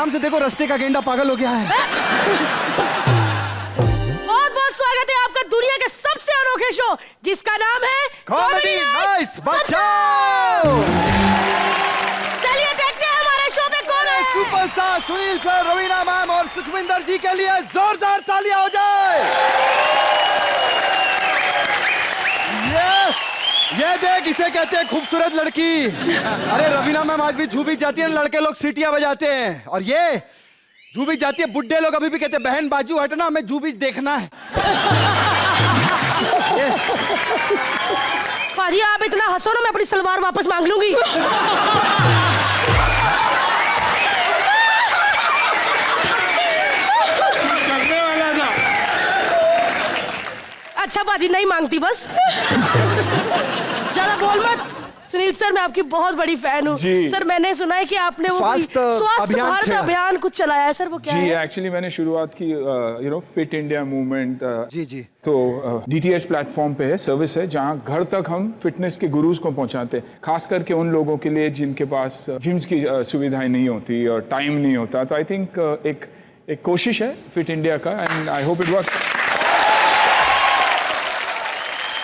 नाम से देखो रास्ते का गेंडा पागल हो गया है। बहुत बहुत स्वागत है आपका दुनिया के सबसे अनोखे शो जिसका नाम है कॉमेडी नाइट्स बचाओ। चलिए देखते हैं हमारे शो में कौन है। Superstar Sunil sir, Raveena ma'am और सुखविंदर जी के लिए जोरदार तालियां हो जाए। ये देख, इसे कहते हैं खूबसूरत लड़की। अरे रवीना मैम आज भी झूबी जाती है, लड़के लोग सीटियां बजाते हैं, और ये झूबी जाती है, बुड्ढे लोग अभी भी कहते हैं बहन बाजू हटना, हमें झूबी देखना है। पाजी आप इतना हंसो ना, मैं अपनी सलवार वापस मांग लूंगी। करने वाला था। अच्छा बाजी नहीं मांगती बस। ज्यादा बोल मत। सुनील सर मैं आपकी बहुत बड़ी फैन हूँ सर। मैंने सुना है कि आपने वो स्वास्थ्य भारत अभियान कुछ चलाया है सर, वो क्या है? एक्चुअली मैंने शुरुआत की फिट इंडिया मूवमेंट। जी तो DTH प्लेटफॉर्म पे है, सर्विस है जहाँ घर तक हम फिटनेस के गुरुज को पहुँचाते हैं, खास करके उन लोगों के लिए जिनके पास जिम्स की सुविधाएं नहीं होती और टाइम नहीं होता। तो आई थिंक एक कोशिश है फिट इंडिया का, and I hope it work.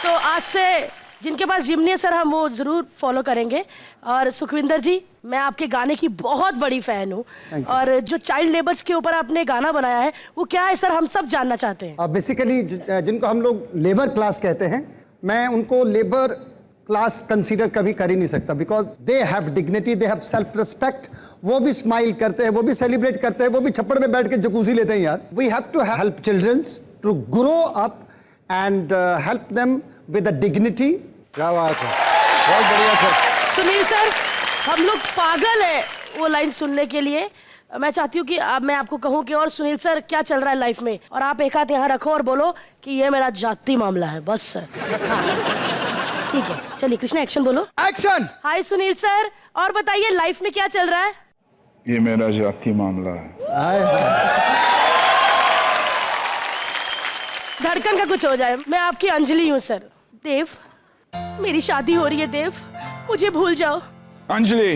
तो आज से जिनके पास जिम नहीं है सर, हम वो जरूर फॉलो करेंगे। और सुखविंदर जी मैं आपके गाने की बहुत बड़ी फैन हूँ, और जो चाइल्ड लेबर्स के ऊपर आपने गाना बनाया है वो क्या है सर, हम सब जानना चाहते हैं। बेसिकली जिनको हम लोग लेबर क्लास कहते हैं, मैं उनको लेबर क्लास कंसीडर कभी कर ही नहीं सकता, because they have dignity, they have self respect. वो भी स्माइल करते हैं, वो भी सेलिब्रेट करते हैं, वो भी छप्पड़ में बैठ के जकूजी लेते हैं यार। We have to help childrens to grow up and help them with a dignity. क्या बात है, बहुत बढ़िया सर। सुनील सर हम लोग पागल है वो लाइन सुनने के लिए। मैं चाहती हूँ कि अब मैं आपको कहूँ कि और सुनील सर क्या चल रहा है लाइफ में, और आप एक हाथ यहाँ रखो और बोलो कि ये मेरा जाति मामला है, बस सर। हाँ ठीक है, चलिए कृष्णा एक्शन बोलो। एक्शन। हाय सुनील सर, और बताइए लाइफ में क्या चल रहा है? ये मेरा जाति मामला है। धड़कन का कुछ हो जाए। मैं आपकी अंजलि हूँ सर। देव मेरी शादी हो रही है, देव मुझे भूल जाओ। अंजलि,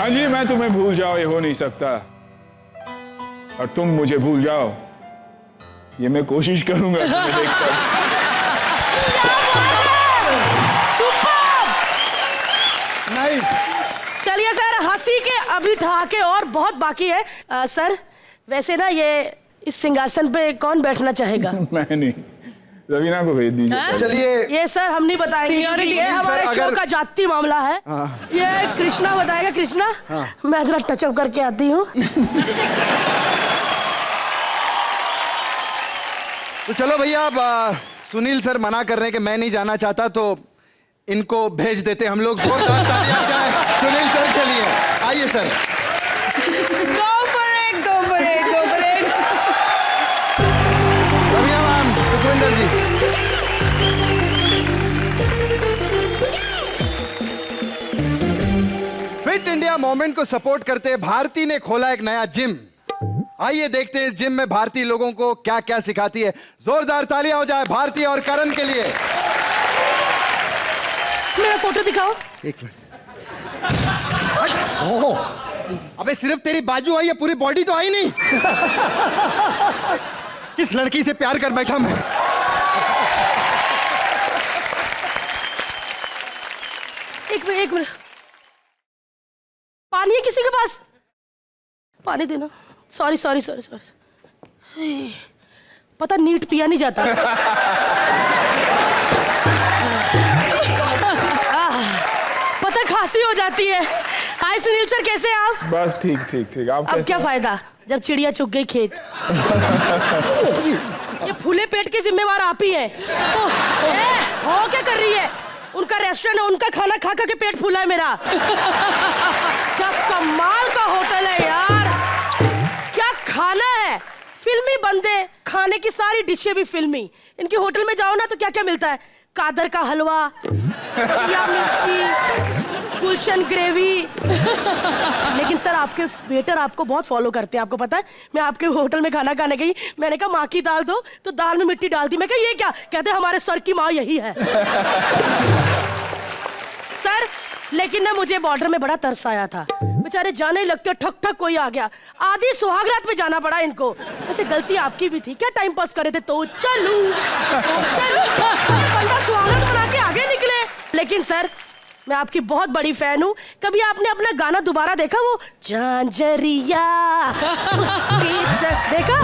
अंजलि मैं तुम्हें भूल जाओ ये हो नहीं सकता, और तुम मुझे भूल जाओ ये मैं कोशिश करूंगा तुम्हें देखकर। नाइस। चलिए सर, हंसी के अभी ठहाके और बहुत बाकी है। सर वैसे ना ये इस सिंहासन पे कौन बैठना चाहेगा? मैं नहीं, रवीना को भेज दीजिए। चलिए ये सर हम नहीं बताएंगे, ये हमारे शो का जाति मामला है। ये कृष्णा बताएगा। कृष्णा मैं जरा टचअप करके आती हूँ। तो चलो भैया, अब सुनील सर मना कर रहे हैं कि मैं नहीं जाना चाहता, तो इनको भेज देते हम लोग। जोरदार तालियां जाए सुनील सर के लिए। आइए सर। रवीना मैम, सुखविंदर जी। फिट इंडिया मूवमेंट को सपोर्ट करते भारती ने खोला एक नया जिम। आइए देखते हैं इस जिम में भारती लोगों को क्या क्या सिखाती है। जोरदार तालियां हो जाए भारती और करण के लिए। मेरा फोटो दिखाओ। एक मिनट। अबे सिर्फ तेरी बाजू आई है, पूरी बॉडी तो आई नहीं। इस लड़की से प्यार कर बैठा मैं। एक मिनट, पानी है किसी के पास? पानी देना। सॉरी सॉरी सॉरी सॉरी, पता नीट पिया नहीं जाता। पता खांसी हो जाती है। हाय सुनील सर, कैसे हैं आप? बस ठीक ठीक ठीक। आप अब क्या फायदा जब चिड़िया चुग गई खेत। ये फूले पेट के जिम्मेवार आप ही हैं। हो क्या कर रही है? उनका रेस्टोरेंट है, उनका खाना खा खा के पेट फूला है मेरा। क्या कमाल का होटल है यार, क्या खाना है। फिल्मी बंदे, खाने की सारी डिशें भी फिल्मी। इनके होटल में जाओ ना तो क्या क्या मिलता है? कादर का हलवा, या मिर्ची, गुलशन ग्रेवी। लेकिन सर आपके वेटर आपको बहुत फॉलो करते हैं, आपको पता है? मैं आपके होटल में खाना खाने गई, मैंने कहा माँ की दाल दो, तो दाल में मिट्टी डाल दी। मैं कहा ये क्या? कहते हमारे सर की माँ यही है। सर लेकिन ना मुझे बॉर्डर में बड़ा तरस आया था। बेचारे जाने ही लगते ठक ठक कोई आ गया, आधी सुहागरात पे जाना पड़ा इनको। वैसे गलती आपकी भी थी, क्या टाइम पास करे थे तो चलूं बंदा सुहागरात बना के आगे निकले। लेकिन सर मैं आपकी बहुत बड़ी फैन हूँ। कभी आपने अपना गाना दोबारा देखा, वो झांझरिया देखा?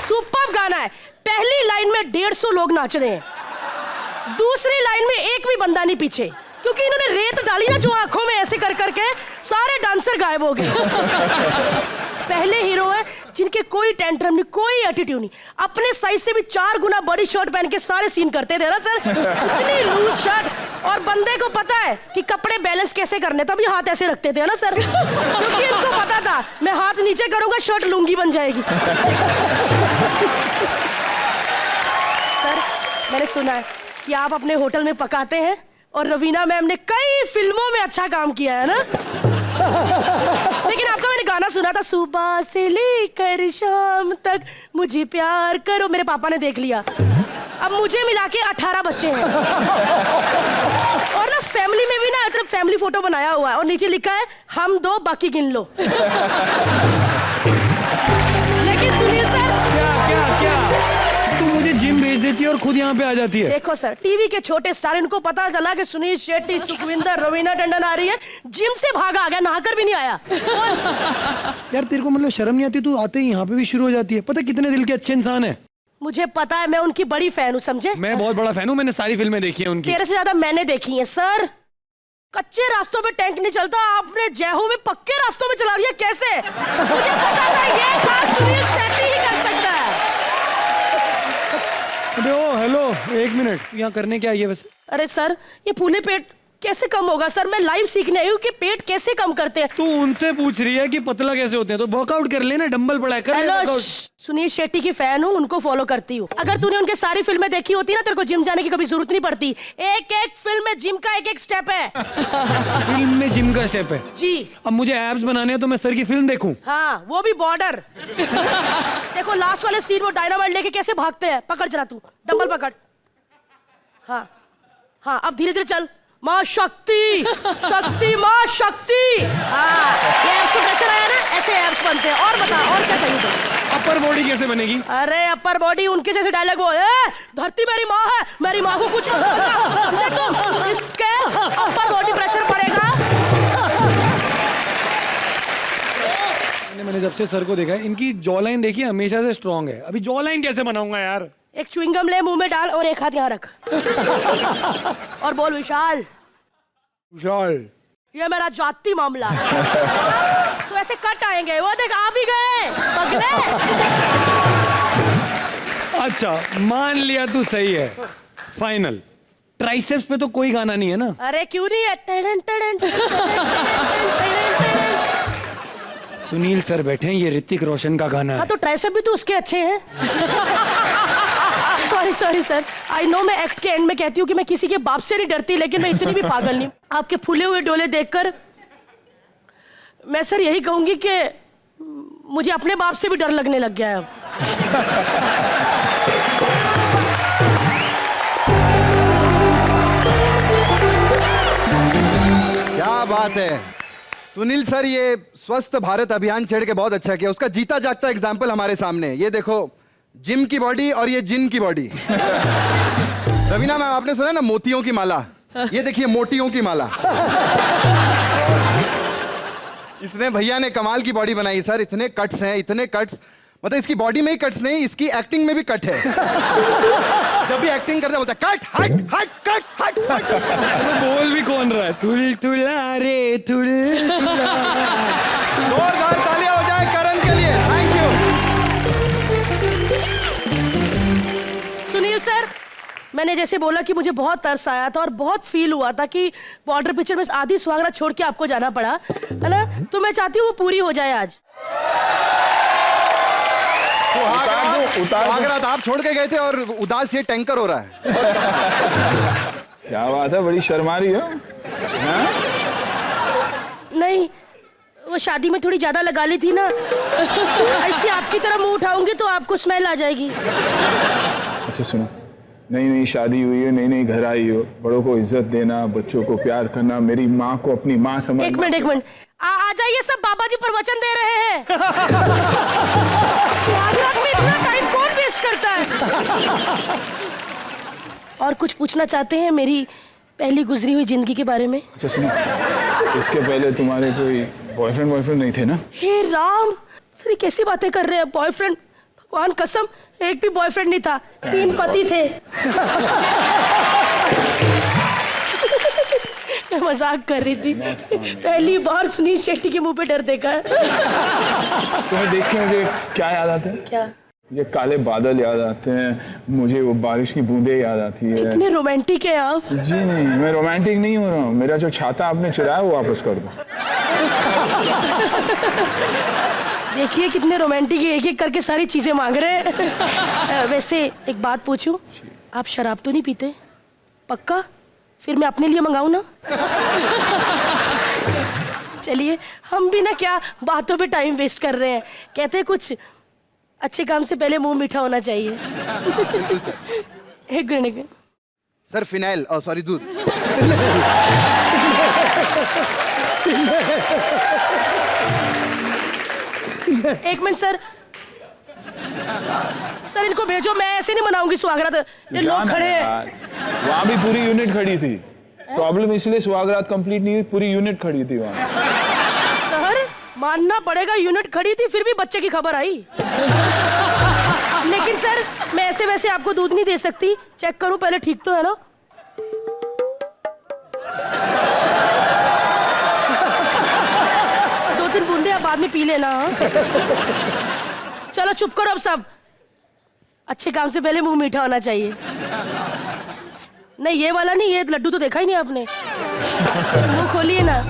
सुपर्ब गाना है। पहली लाइन में 150 लोग नाच रहे हैं, दूसरी लाइन में एक भी बंदा नहीं पीछे, क्योंकि इन्होंने रेत डाली ना जो आंखों में, ऐसे कर करके सारे डांसर गायब हो गए। पहले हीरो है जिनके कोई टेंट्रम नहीं, कोई एटीट्यूड नहीं, अपने साइज से भी 4 गुना बड़ी शर्ट पहन के सारे सीन करते थे ना सर। इतनी लूज शर्ट, और बंदे को पता है कि कपड़े बैलेंस कैसे करने, तभी हाथ ऐसे रखते थे ना सर, क्योंकि इनको पता था मैं हाथ नीचे करूंगा शर्ट लुंगी बन जाएगी। सर मैंने सुना है कि आप अपने होटल में पकाते हैं, और रवीना मैम ने कई फिल्मों में अच्छा काम किया है ना। लेकिन आपका मैंने गाना सुना था, सुबह से लेकर शाम तक मुझे प्यार करो, मेरे पापा ने देख लिया। अब मुझे मिला के 18 बच्चे हैं, और ना फैमिली में भी ना मतलब फैमिली फोटो बनाया हुआ है, और नीचे लिखा है हम 2 बाकी गिन लो। लेकिन सुनील सर, क्या तू मुझे जिम भेज देती है और खुद यहाँ पे आ जाती है। देखो सर, टीवी के छोटे स्टार, इनको पता चला कि सुनील शेट्टी, सुखविंदर, रवीना टंडन आ रही है, जिम से भागा आ गया, नहाकर भी नहीं आया। यार तेरे को मतलब शर्म नहीं आती? तू आते ही यहाँ पे भी शुरू हो जाती है। पता कितने दिल के अच्छे इंसान है। मुझे पता है, मैं उनकी बड़ी फैन हूँ, समझे? मैं बहुत बड़ा फैन हूँ, मैंने सारी फिल्में देखी है उनकी। तेरे से ज्यादा मैंने देखी है सर। कच्चे रास्तों पे टैंक नहीं चलता, आपने जयहो में पक्के रास्तों में चला दिया, कैसे? मुझे पता था ये काम सुनील शेट्टी ही कर सकता है। अरे ओ हेलो, 1 मिनट, यहाँ करने क्या आई है वैसे? अरे सर ये फूले पेट कैसे कम होगा सर? मैं लाइव सीखने आई हूँ कि पेट कैसे कम करते हैं। तू उनसे पूछ रही है कि पतला कैसे होते हैं, तो वर्कआउट कर लेना, डंबल पड़ा है, कर ले हेलो, वर्कआउट। सुनील शेट्टी की फैन हूँ, उनको फॉलो करती हूँ। अगर तूने उनके सारी फिल्में देखी होती ना, तेरे को जिम जाने की कभी जरूरत नहीं पड़ती। एक एक फिल्म में जिम का एक एक स्टेप है। फिल्म में जिम का स्टेप है जी। अब मुझे एब्स बनाने हैं तो मैं सर की फिल्म देखूं? हाँ, वो भी बॉर्डर। देखो लास्ट वाले सीन, वो डायनामाइट लेके कैसे भागते हैं। पकड़ जरा तू, डंबल पकड़। हाँ हाँ, अब धीरे धीरे चल। माँ शक्ति, शक्ति, माँ शक्ति। हाँ, ये एब्स को प्रेशर आया ना, ऐसे एब्स बनते हैं। और बता, और क्या चाहिए तुम? अपर बॉडी कैसे बनेगी? अरे अपर बॉडी उनके जैसे डायलॉग बोल, धरती मेरी माँ है, मेरी माँ को कुछ समझे तुम? इसके अपर बॉडी प्रेशर पड़ेगा। मैंने जब से सर को देखा है, इनकी जॉ लाइन देखी, हमेशा से स्ट्रांग है। अभी जॉ लाइन कैसे बनाऊंगा यार? एक च्युइंगम ले, मुंह में डाल, और एक हाथ यहाँ रख और बोल, विशाल विशाल, ये मेरा जाति मामला है। तो ऐसे कट आएंगे, वो देख आ भी गए पगले। अच्छा मान लिया तू सही है, फाइनल। ट्राइसेप्स पे तो कोई गाना नहीं है ना? अरे क्यों नहीं है? टडन, टडन, सुनील सर बैठे हैं, ये ऋतिक रोशन का गाना हाँ है। तो ट्राइसेप भी तो उसके अच्छे हैं। Sorry sorry sir, I know मैं एक्ट के एंड में कहती हूँ कि मैं किसी के बाप से नहीं डरती, लेकिन मैं इतनी भी पागल नहीं। आपके फूले हुए डोले देखकर मैं सर यही कहूंगी कि मुझे अपने बाप से भी डर लगने लग गया है अब। क्या बात है सुनील सर, ये स्वस्थ भारत अभियान छेड़ के बहुत अच्छा किया। उसका जीता जागता एग्जाम्पल हमारे सामने। ये देखो, जिम की बॉडी और ये जिन की बॉडी। रवीना मैम, आपने सुना ना मोतियों की माला, ये देखिए मोटियों की माला। इसने भैया ने कमाल की बॉडी बनाई सर। इतने कट्स हैं, इतने कट्स, मतलब इसकी बॉडी में ही कट्स नहीं, इसकी एक्टिंग में भी कट है। जब भी एक्टिंग करता बोलता है कट हट हट कट हट हट। बोल भी कौन रहा है? तुल तुला रे तुल। जोरदार तालियां हो जाए करण के लिए। Thank you Sunil sir. मैंने जैसे बोला कि मुझे बहुत तरस आया था और बहुत फील हुआ था कि बॉर्डर पिक्चर में आधी सुहागरात छोड़ के आपको जाना पड़ा, है ना? तो मैं चाहती हूँ वो पूरी हो जाए आज। सुहागरात आप छोड़ के गए थे और उदास ये टैंकर हो रहा है। क्या बात है, बड़ी शर्मा रही हो। नहीं, वो शादी में थोड़ी ज्यादा लगा ली थी ना। ऐसी आपकी तरह मुंह उठाऊंगी तो आपको स्मेल आ जाएगी। अच्छा सुनो, नई नई शादी हुई है, नई नई घर आई हो, बड़ों को इज्जत देना, बच्चों को प्यार करना, मेरी माँ को अपनी माँ समझना। एक मिनट आ जाइए, सब बाबा जी प्रवचन दे रहे हैं। सुहागरात में इतना टाइम कौन वेस्ट करता है? और कुछ पूछना चाहते हैं मेरी पहली गुजरी हुई जिंदगी के बारे में? अच्छा सुनो, इसके पहले तुम्हारे कोई बॉयफ्रेंड नहीं थे ना? हे राम, सर कैसी बातें कर रहे हैं? बॉयफ्रेंड? भगवान कसम, एक भी बॉयफ्रेंड नहीं था, 3 पति थे। मैं मजाक कर रही थी। पहली बार सुनील शेट्टी के मुंह पे डर देखा है। तुम्हें देख के मुझे क्या याद आता है? क्या? ये काले बादल याद आते हैं, मुझे वो बारिश की बूंदें याद आती है। इतने रोमांटिक है आप। जी नहीं, मैं रोमांटिक नहीं हो रहा हूँ। मेरा जो छाता आपने चुराया वो वापस कर दो। देखिए कितने रोमांटिक है, एक एक करके सारी चीजें मांग रहे हैं। वैसे एक बात पूछूं, आप शराब तो नहीं पीते? पक्का? फिर मैं अपने लिए मंगाऊं ना? चलिए, हम भी ना क्या बातों पे टाइम वेस्ट कर रहे हैं। कहते हैं कुछ अच्छे काम से पहले मुंह मीठा होना चाहिए। एक मिनट सर, फिनाइल, सॉरी, दूध। एक मिनट सर, सर इनको भेजो, मैं ऐसे नहीं मनाऊंगी सुहागरात। ये लोग खड़े हैं। वहाँ भी पूरी यूनिट खड़ी थी। प्रॉब्लम इसलिए सुहागरात कंप्लीट नहीं हुई, पूरी यूनिट खड़ी थी वहाँ। सर मानना पड़ेगा, यूनिट खड़ी थी फिर भी बच्चे की खबर आई। लेकिन सर मैं ऐसे वैसे आपको दूध नहीं दे सकती। चेक करूं पहले, ठीक तो है ना? दो 2-3 बूंदे आप बाद में पी लेना। चलो चुप करो अब सब। अच्छे काम से पहले मुंह मीठा होना चाहिए। नहीं ये वाला नहीं, ये लड्डू तो देखा ही नहीं आपने। मुंह खोलिए ना।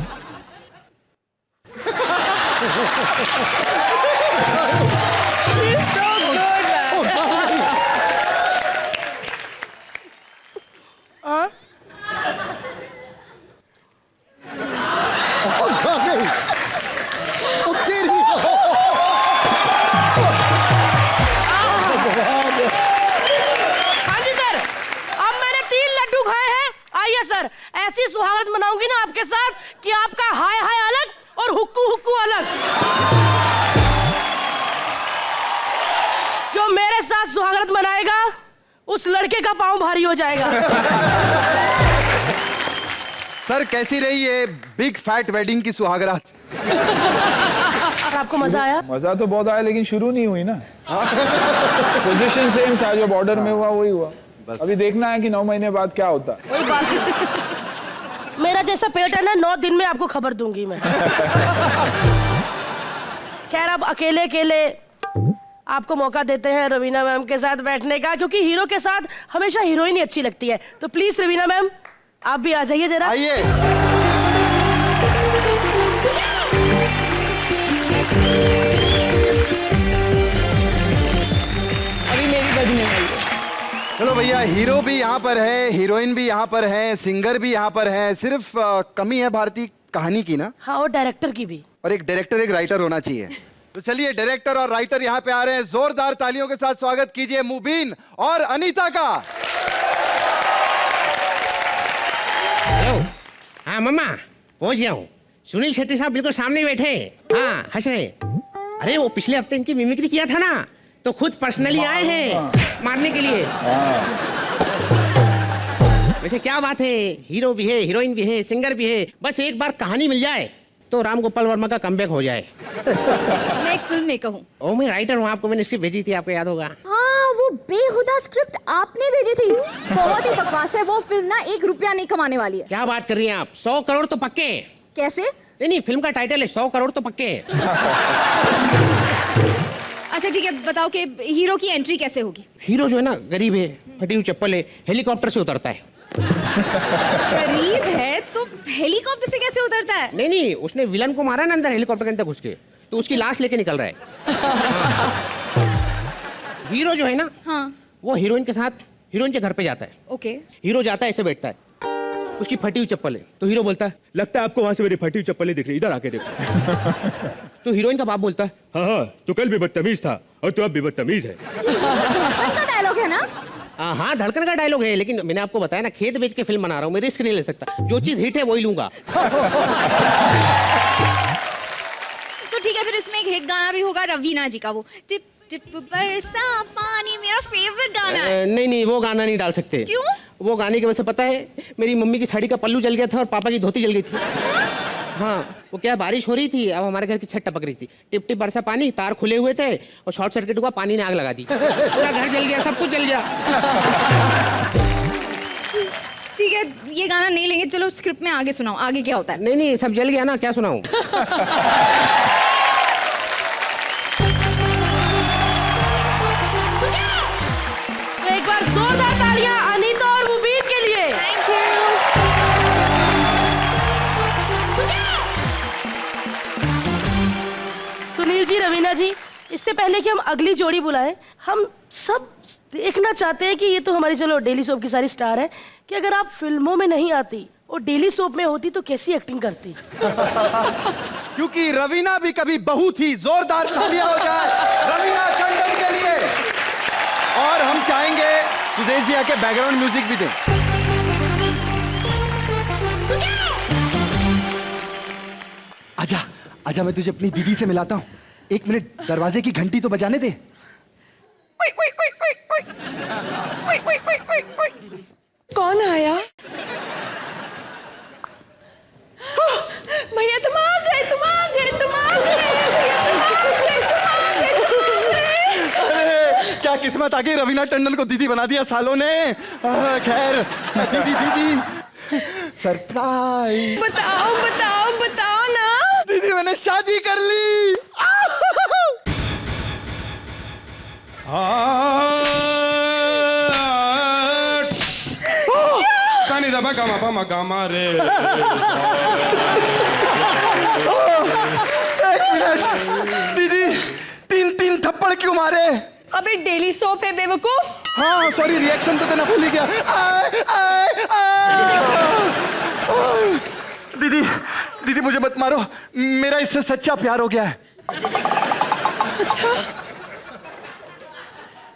ऐसी सुहागरात मनाऊंगी ना आपके साथ कि आपका हाय हाय अलग और हुक्कू हुक्कू अलग। जो मेरे साथ सुहागरात मनाएगा उस लड़के का पांव भारी हो जाएगा। सर कैसी रही ये बिग फैट वेडिंग की सुहागरात? आपको मजा आया? मजा तो बहुत आया, लेकिन शुरू नहीं हुई ना। पोजीशन सेम था, जो बॉर्डर में हुआ वही हुआ। अभी देखना है कि 9 महीने बाद क्या होता। वही बात। मेरा जैसा पेट है ना, 9 दिन में आपको खबर दूंगी मैं। खैर अब अकेले अकेले आपको मौका देते हैं रवीना मैम के साथ बैठने का, क्योंकि हीरो के साथ हमेशा हीरोइन ही अच्छी लगती है। तो प्लीज रवीना मैम आप भी आ जाइए जरा। आइए। अभी मेरी बजने वाली है। चलो भैया, हीरो भी यहाँ पर है, हीरोइन भी यहाँ पर है, सिंगर भी यहाँ पर है। सिर्फ कमी है भारतीय कहानी की ना? हाँ, और डायरेक्टर की भी। और एक डायरेक्टर एक राइटर होना चाहिए। तो चलिए, डायरेक्टर और राइटर यहाँ पे आ रहे हैं। जोरदार तालियों के साथ स्वागत कीजिए मुबीन और अनीता का। हेलो। हाँ मम्मा, पहुंच गया हूँ। सुनील शेट्टी साहब बिल्कुल सामने बैठे हैं। हाँ, हंस रहे। अरे वो पिछले हफ्ते इनकी मिमिक्री किया था ना, तो खुद पर्सनली आए हैं मारने के लिए। वैसे क्या बात है, हीरो भी है, हीरोइन भी है, सिंगर भी है। बस एक बार कहानी मिल जाए तो राम गोपाल वर्मा का कमबैक हो जाए। मैं एक फिल्म मेकर हूँ। ओ, मैं राइटर हूँ। आपको मैंने स्क्रिप्ट भेजी थी, आपको याद होगा। हाँ, वो बेहुदा स्क्रिप्ट आपने भेजी थी, बहुत ही बकवास है। वो फिल्म ना 1 रुपया नहीं कमाने वाली है। क्या बात कर रही हैं आप? 100 करोड़ तो पक्के। कैसे? नहीं, फिल्म का टाइटल है 100 करोड़ तो पक्के। अच्छा ठीक है, बताओ कि हीरो की एंट्री कैसे होगी? हीरो जो है ना, गरीब है, फटी हुई चप्पल है, हेलीकॉप्टर से उतरता है। गरीब है तो हेलीकॉप्टर से कैसे उतरता है? नहीं, उसने विलन को मारा ना अंदर हेलीकॉप्टर के अंदर घुस के, तो उसकी लाश लेके निकल रहा है। हीरो जो है ना, हाँ, वो हीरोइन के साथ हीरोइन के घर पे जाता है। ओके। हीरो जाता है, ऐसे बैठता है, उसकी फटी हुई चप्पल है। तो हीरो बोलता है, लगता है आपको वहां से मेरी फटी हुई चप्पलें दिख रही, इधर आके देखो। तो हीरोइन का बाप बोलता है, हाँ, तो कल भी बदतमीज था और तू अब भी बदतमीज है। का डायलॉग है ना? हाँ, धड़कन का डायलॉग है, लेकिन मैंने आपको बताया ना, खेत बेच के फिल्म बना रहा हूँ, मैं रिस्क नहीं ले सकता। जो चीज हिट है वही लूंगा। तो ठीक है, फिर इसमें एक हिट गाना भी होगा रवीना जी का, वो टिप टिप बरसा पानी, मेरा फेवरेट गाना है। नहीं, वो गाना नहीं डाल सकते। क्यों? वो गाने की वजह से पता है, मेरी मम्मी की साड़ी का पल्लू जल गया था और पापा की धोती जल गई थी। हाँ, वो क्या, बारिश हो रही थी, अब हमारे घर की छत टपक रही थी, टिप टिप बरसा पानी, तार खुले हुए थे और शॉर्ट सर्किट हुआ, पानी ने आग लगा दी, पूरा घर जल गया, सब कुछ जल गया। ठीक है, ये गाना नहीं लेंगे, चलो स्क्रिप्ट में आगे सुनाओ, आगे क्या होता है? नहीं, सब जल गया ना, क्या सुनाऊं? तो एक बार जोरदार तालियां अनीता और मुबीन के लिए। Thank you. सुनील जी, रवीना जी, इससे पहले कि हम अगली जोड़ी बुलाएं, हम सब देखना चाहते हैं कि ये तो हमारी चलो डेली सोप की सारी स्टार है, कि अगर आप फिल्मों में नहीं आती और डेली सोप में होती तो कैसी एक्टिंग करती। क्योंकि रवीना भी कभी बहू थी। जोरदार तालियां हो जाए रवीना टंडन के लिए। और हम चाहेंगे सुदेश जी आके बैकग्राउंड म्यूजिक भी दें। आजा आजा, मैं तुझे अपनी दीदी से मिलाता हूँ। एक मिनट, दरवाजे की घंटी तो बजाने दे। कौन आया? भैया तुम आ गए, तुम आ गए, तुम आ गए, भैया तुम आ गए, तुम आ गए। अरे क्या किस्मत आ गई, रवीना टंडन को दीदी बना दिया सालों ने। खैर, दीदी दीदी सरप्राइज। बताओ बताओ बताओ ना। दीदी मैंने शादी कर ली। रे एक मिनट, दीदी तीन थप्पड़ क्यों मारे? अबे डेली सोप है बेवकूफ। हाँ सॉरी, रिएक्शन तो देना भूल ही गया। दीदी दीदी मुझे मत मारो, मेरा इससे सच्चा प्यार हो गया है। अच्छा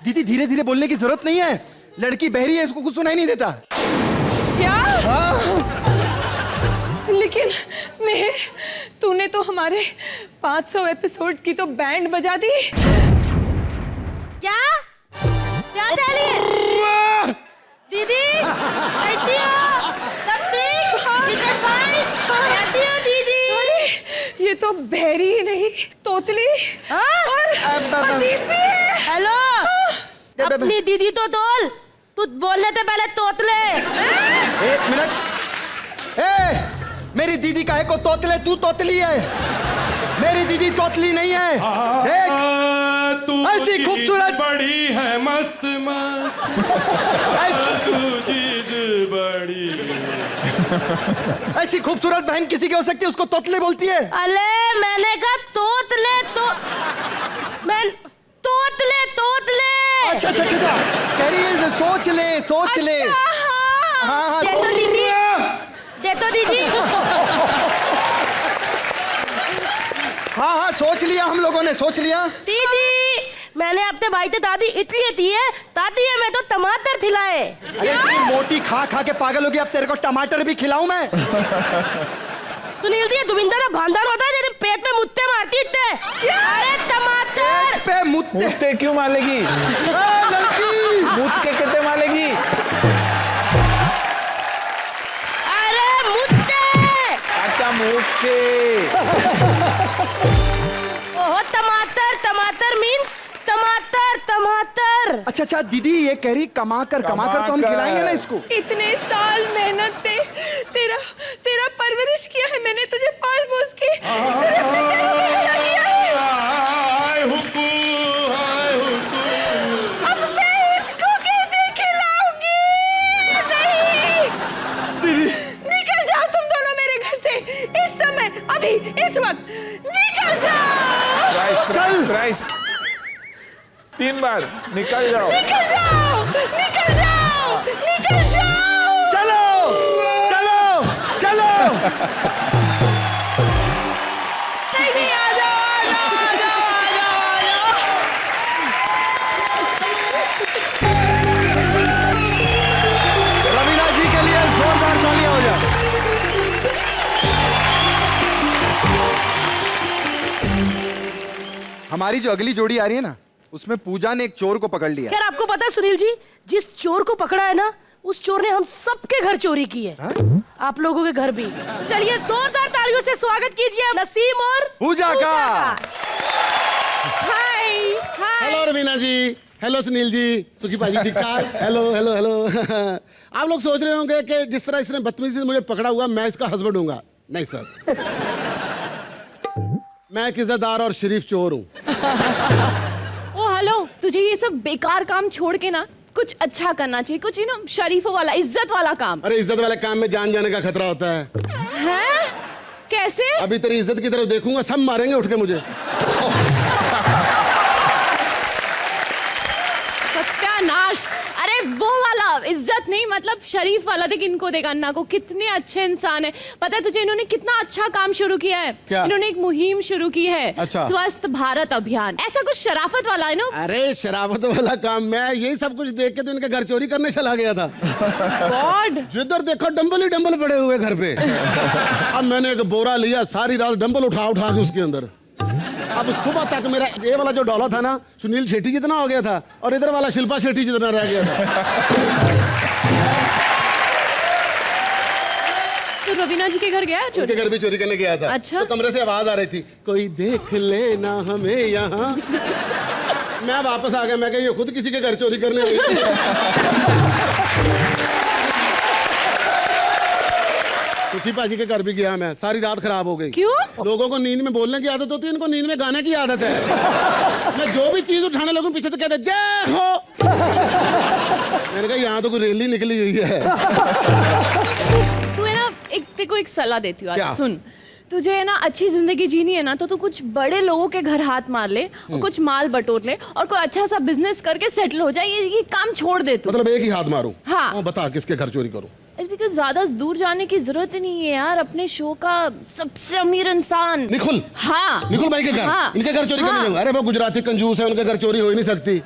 दीदी धीरे धीरे बोलने की जरूरत नहीं है, लड़की बहरी है, इसको कुछ सुनाई नहीं देता। क्या? लेकिन मेहर, तूने तो हमारे 500 एपिसोड्स की तो बैंड बजा दी। क्या क्या कह रही है दीदी? कैसी हो? सब ठीक? किचन भाई कैसी हो दीदी? ये तो बहरी ही नहीं, तोतली और अजीब भी है। हेलो, अपनी दीदी तो तोल, तू बोलने से पहले तोतले। एक मिनट, मेरी दीदी काहे को तोतले? तू तोतली है, मेरी दीदी तोतली नहीं है। तू ऐसी खूबसूरत बड़ी है, मस्त मस्त तू चीज बड़ी। ऐसी खूबसूरत बहन किसी की हो सकती है, उसको तोतले बोलती है? अले मैंने कहा तोतले, तो मैं तोतले तोतले। अच्छा अच्छा अच्छा, कह रही है सोच ले सोच ले। हाँ हाँ दे तो दीदी, दे तो दीदी। हाँ हाँ, सोच लिया, हम लोगों ने सोच लिया। दीदी मैंने अपने भाई से दादी इसलिए दी है, दादी है मैं तो टमाटर खिलाए। अरे तू मोटी खा खा के पागल हो गई, अब तेरे को टमाटर भी खिलाऊं मैं? सुनील जी, दुविंदा का भांडन होता है, तेरे पेट में मुत्ते मारती इतने। अरे टमाटर पे मुत्ते मुत्ते क्यों मारेगी? लड़की मुत्ते के कितने मारेगी? अरे मुत्ते। अच्छा मुत्ते। ओहो टमाटर, टमाटर मीन्स टमाटर टमाटर। अच्छा अच्छा, दीदी ये कह रही कमा कर तो हम खिलाएंगे ना इसको। इतने साल मेहनत से तेरा तेरा परवरिश किया है मैंने, तुझे पाल पोस के तेरे बेटे को पैदा किया है। हाय हुकू, हाय हुकू। अब मैं इसको कैसे खिलाऊंगी? नहीं, दीदी निकल जाओ तुम दोनों मेरे घर से इस समय, अभी इस वक्त निकल जाओ। प्राइस प्राइस 3 बार निकल जाओ। निकल जाओ, निकल जाओ, निकल जाओ। चलो चलो चलो। नहीं, आ जाओ, आ जाओ, आ जाओ, आ जाओ, आ जाओ। हमारी जो अगली जोड़ी आ रही है ना, उसमें पूजा ने एक चोर को पकड़ लिया। खैर आपको पता है सुनील जी, जिस चोर को पकड़ा है ना, उस चोर ने हम सबके घर चोरी की है। आप लोगों के घर भी। तो चलिए जोरदार तालियों से स्वागत कीजिए नसीम और पूजा का। हाय हाय हेलो रवीना जी, हेलो सुनील जी, सुखी पाजी ठीक ठाक। Hello hello hello. आप लोग सोच रहे होंगे कि जिस तरह इसने बदतमीजी से मुझे पकड़ा हुआ मैं इसका हस्बैंड हूँगा। नहीं सर, मैं एक इज्जतदार और शरीफ चोर हूँ। ओ हेलो, तुझे ये सब बेकार काम छोड़ के ना कुछ अच्छा करना चाहिए, कुछ शरीफों वाला, इज्जत वाला काम। अरे इज्जत वाले काम में जान जाने का खतरा होता है। हैं? कैसे? अभी तेरी इज्जत की तरफ देखूंगा, सब मारेंगे उठ के मुझे। सत्यानाश। अरे वो वाला इज्जत नहीं, मतलब शरीफ वाला। देख इनको, देख अन्ना को, कितने अच्छे इंसान है। पता है तुझे इन्होंने कितना अच्छा काम शुरू किया है? क्या? इन्होंने एक मुहिम शुरू की है। अच्छा। स्वस्थ भारत अभियान। ऐसा कुछ शराफत वाला है ना। अरे शराबत वाला काम, मैं यही सब कुछ देख के तो इनके घर चोरी करने चला गया था। गॉड। जिधर देखो डंबल ही डंबल पड़े हुए घर पे। अब मैंने एक बोरा लिया, सारी रात डंबल उठा उठा के उसके अंदर। अब सुबह तक मेरा ये वाला जो डॉलर था ना, सुनील शेट्टी जितना हो गया था, और इधर वाला शिल्पा शेट्टी जितना रह गया था। तो रवीना जी के घर गया चोरी? उनके घर भी चोरी करने गया था। अच्छा। तो कमरे से आवाज आ रही थी, कोई देख लेना हमें यहाँ। मैं वापस आ गया, मैं कहा ये खुद किसी के घर चोरी करने आई। सुखी पाजी के घर भी गया मैं, सारी रात खराब हो गई। क्यों? लोगों को नींद में बोलने की आदत होती है, इनको नींद में गाने की आदत है। मैं जो भी चीज उठाने लगूं पीछे से कहते जय हो। मैंने कहा यहाँ तो कोई रैली निकली हुई है। तू है ना, तेरे को एक सलाह देती हूँ क्या? आज सुन। तुझे है ना अच्छी जिंदगी जीनी है ना, तो तू कुछ बड़े लोगों के घर हाथ मार ले और कुछ माल बटोर ले और कोई अच्छा सा बिजनेस करके सेटल हो जाए। ये काम छोड़ दे तू। मतलब एक ही हाथ मारूं? हाँ। बता किसके घर चोरी करूं? देखो ज्यादा दूर जाने की जरूरत ही नहीं है यार। अपने शो का सबसे अमीर इंसान निखुल। हाँ, निखुल भाई के घर। हाँ। इनके घर चोरी करने जाऊंगा? अरे वो गुजराती कंजूस है, उनके घर चोरी हो ही नहीं सकती।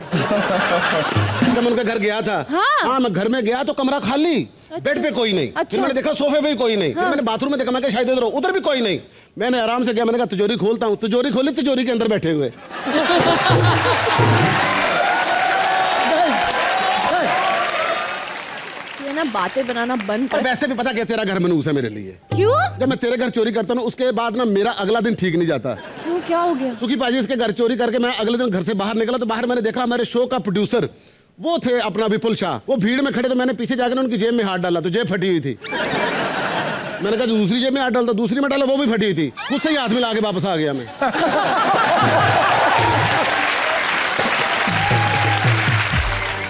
जब उनके घर गया था, हाँ मैं घर में गया तो कमरा खाली। बेड पे कोई नहीं। फिर मैंने देखा सोफे पे भी कोई नहीं। फिर मैंने बाथरूम में देखा, मैं शायद इधर उधर भी कोई नहीं। मैंने आराम से गया, मैंने कहा तिजोरी खोलता हूँ। तिजोरी खोली, तिजोरी के अंदर बैठे हुए। ना बातें बनाना बंद कर। वैसे भी पता क्या, तेरा घर मनूस है मेरे लिए। क्यों? जब मैं तेरे घर चोरी करता हूँ उसके बाद ना मेरा अगला दिन ठीक नहीं जाता। क्यों, क्या हो गया? सुखी पाजी इसके घर चोरी करके मैं अगले दिन घर से बाहर निकला तो बाहर मैंने देखा हमारे शो का प्रोड्यूसर वो थे, अपना विपुल शाह। वो भीड़ में खड़े, तो मैंने पीछे जाकर उनकी जेब में हाथ डाला तो जेब फटी हुई थी। मैंने कहा दूसरी जेब में हाथ डालता, दूसरी में डाला, वो भी फटी हुई थी। खुद से ही हाथ मिला के वापस आ गया मैं।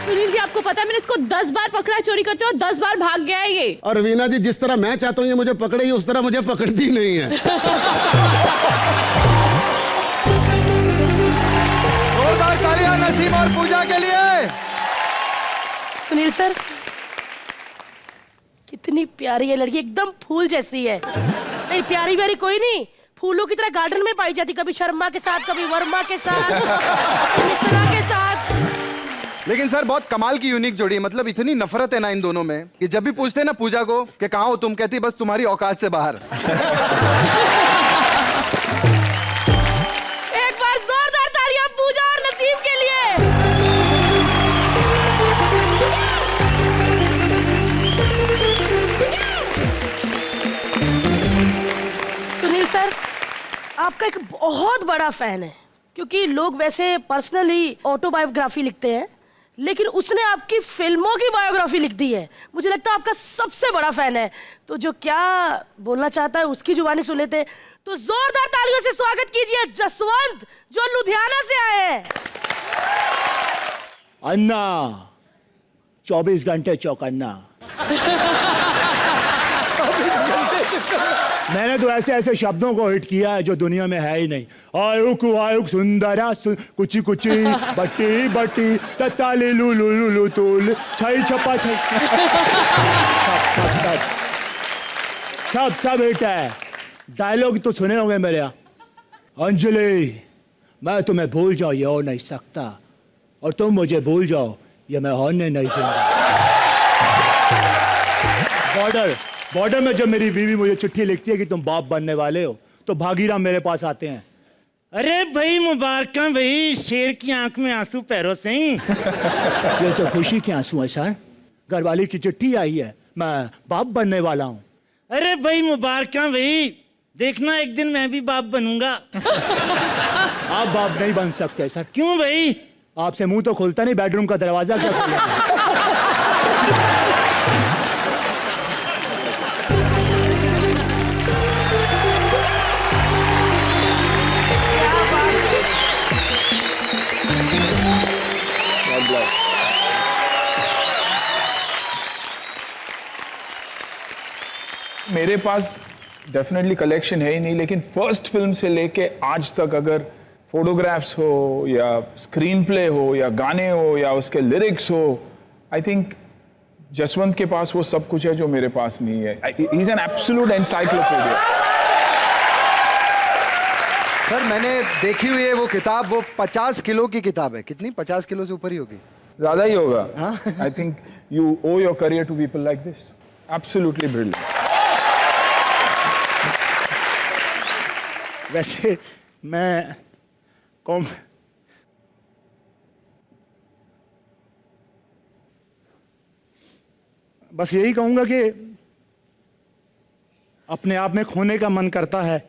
सुनील जी आपको पता है मैंने इसको 10 बार पकड़ा है चोरी करते हो, 10 बार भाग गया है ये। और वीना जी जिस तरह मैं चाहता हूँ ये मुझे पकड़े, ही उस तरह मुझे पकड़ती नहीं है। जोरदार तालियां नसीम और पूजा के लिए। सुनील सर, कितनी प्यारी है लड़की, एकदम फूल जैसी है। नहीं प्यारी व्यारी कोई नहीं, फूलों की तरह गार्डन में पाई जाती, कभी शर्मा के साथ, कभी वर्मा के साथ, कभी मिश्रा के साथ। लेकिन सर बहुत कमाल की यूनिक जोड़ी है। मतलब इतनी नफरत है ना इन दोनों में कि जब भी पूछते हैं ना पूजा को कि कहाँ हो तुम, कहती बस तुम्हारी औकात से बाहर। एक बार जोरदार तालियां पूजा और नसीम के लिए। सुनील सर, आपका एक बहुत बड़ा फैन है, क्योंकि लोग वैसे पर्सनली ऑटोबायोग्राफी लिखते हैं, लेकिन उसने आपकी फिल्मों की बायोग्राफी लिख दी है। मुझे लगता है आपका सबसे बड़ा फैन है, तो जो क्या बोलना चाहता है उसकी जुबानी सुन लेते। तो जोरदार तालियों से स्वागत कीजिए जसवंत, जो लुधियाना से आए हैं। अन्ना 24 घंटे चौकन्ना। मैंने तो ऐसे ऐसे शब्दों को हिट किया है जो दुनिया में है ही नहीं। आयुक सुंदरा कुची कुची बट्टी बट्टी तत्ताली लू लू लू लू तूल छई छप्पा छई। सब हिट है। डायलॉग तो सुने होंगे मेरे। अंजलि, मैं तुम्हें भूल जाओ ये हो नहीं सकता, और तुम मुझे भूल जाओ ये मैं होने नहीं दूंगा। बॉर्डर में जब मेरी बीवी मुझे चिट्ठी लिखती है कि तुम बाप बनने वाले हो, तो भागीराम मेरे पास आते हैं। अरे भाई मुबारक भाई, शेर की आंख में आंसू पैरों से ही। ये तो खुशी के आंसू है सर, घरवाली की चिट्ठी आई है, मैं बाप बनने वाला हूँ। अरे भाई मुबारक भाई, देखना एक दिन मैं भी बाप बनूंगा। आप बाप नहीं बन सकते सर। क्यों भाई? आपसे मुंह तो खुलता नहीं, बेडरूम का दरवाजा क्या खोलेंगे? मेरे पास डेफिनेटली कलेक्शन है ही नहीं, लेकिन फर्स्ट फिल्म से लेके आज तक अगर फोटोग्राफ्स हो या स्क्रीन प्ले हो या गाने हो या उसके लिरिक्स हो, आई थिंक जसवंत के पास वो सब कुछ है जो मेरे पास नहीं है। He is an absolute encyclopedia. Sir मैंने देखी हुई है वो किताब, वो 50 किलो की किताब है। कितनी? 50 किलो से ऊपर ही होगी। ज्यादा ही होगा। I think you owe your career to people like this. Absolutely brilliant. वैसे मैं बस यही कहूंगा कि अपने आप में खोने का मन करता है,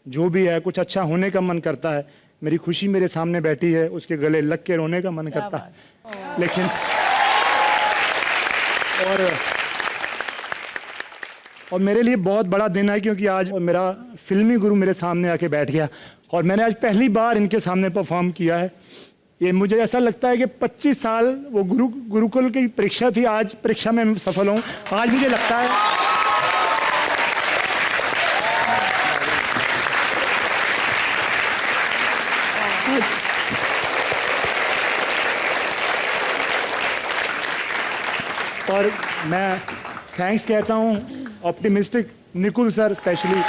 जो भी है कुछ अच्छा होने का मन करता है। मेरी खुशी मेरे सामने बैठी है, उसके गले लग के रोने का मन करता है, लेकिन और मेरे लिए बहुत बड़ा दिन है क्योंकि आज मेरा फिल्मी गुरु मेरे सामने आके बैठ गया और मैंने आज पहली बार इनके सामने परफॉर्म किया है। ये मुझे ऐसा लगता है कि 25 साल वो गुरुकुल की परीक्षा थी, आज परीक्षा में सफल हूँ। आज मुझे लगता है और मैं थैंक्स कहता हूँ optimistic Nikul sir, specially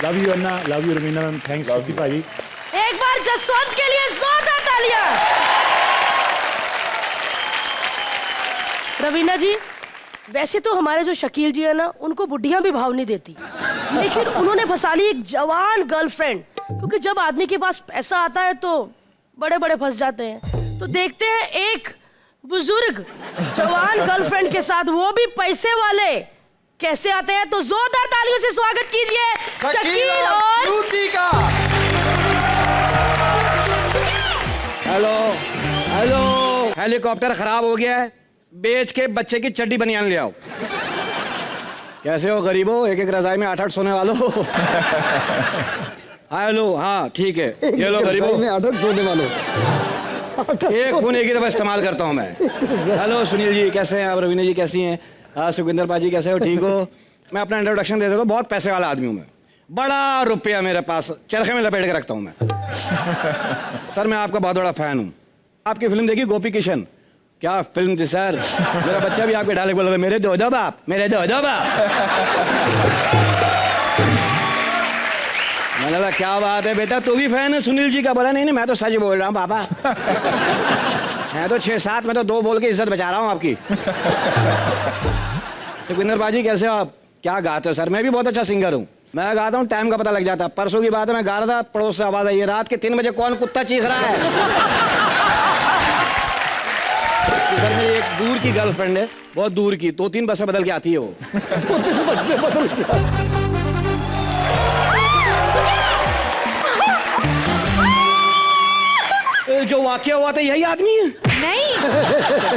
love you Anna, love you Raveena ma'am, thanks भाजी। एक बार जसवंत के लिए जोरदार तालियां। रवीना जी, वैसे तो हमारे जो शकील जी है ना, उनको बुढ़ियां भी भाव नहीं देती, लेकिन उन्होंने फंसा ली एक जवान गर्लफ्रेंड, क्योंकि जब आदमी के पास पैसा आता है तो बड़े बड़े फंस जाते हैं। तो देखते हैं एक बुजुर्ग जवान गर्लफ्रेंड के साथ, वो भी पैसे वाले, कैसे आते हैं। तो जोरदार तालियों से स्वागत कीजिए शकील और श्रुति का। हेलो हेलो, हेलीकॉप्टर खराब हो गया है, बेच के बच्चे की चड्डी बनियान ले आओ। कैसे हो गरीबो, एक एक रजाई में 8-8 सोने वालों। हेलो, हाँ ठीक है, ये लो गरीबो में 8-8 सोने वालों। एक खून एक ही दफा इस्तेमाल करता हूँ मैं। हेलो सुनील जी कैसे हैं आप, रवीना जी कैसी हैं, सुखविंदर पाजी कैसे हो, ठीक हो। मैं अपना इंट्रोडक्शन दे देता हूँ, बहुत पैसे वाला आदमी हूँ मैं, बड़ा रुपया मेरे पास चरखे में लपेट के रखता हूँ मैं। सर मैं आपका बहुत बड़ा फैन हूँ। आपकी फिल्म देखी गोपी किशन, क्या फिल्म थी सर। मेरा बच्चा भी आपके डायलॉग बोल रहा है, मेरे दो दो बाप, मेरे दो दो बाप। मैंने बोला क्या बात है बेटा, तू भी फैन है सुनील जी का। बोला नहीं नहीं मैं तो सच बोल रहा हूँ पापा। है तो 6-7, मैं तो 2 बोल के इज्जत बचा रहा हूँ आपकी। सुखविंदर बाजी कैसे हो आप, क्या गाते हो सर। मैं भी बहुत अच्छा सिंगर हूँ, मैं गाता हूँ टाइम का पता लग जाता है। परसों की बात है, मैं गा रहा था, पड़ोस से आवाज आई है, रात के 3 बजे कौन कुत्ता चीख रहा है। सर मेरी एक दूर की गर्लफ्रेंड है, बहुत दूर की, 2-3 बसें बदल के आती है वो। 2-3 बसें बदल के जो वाकया हुआ था यही आदमी है। नहीं,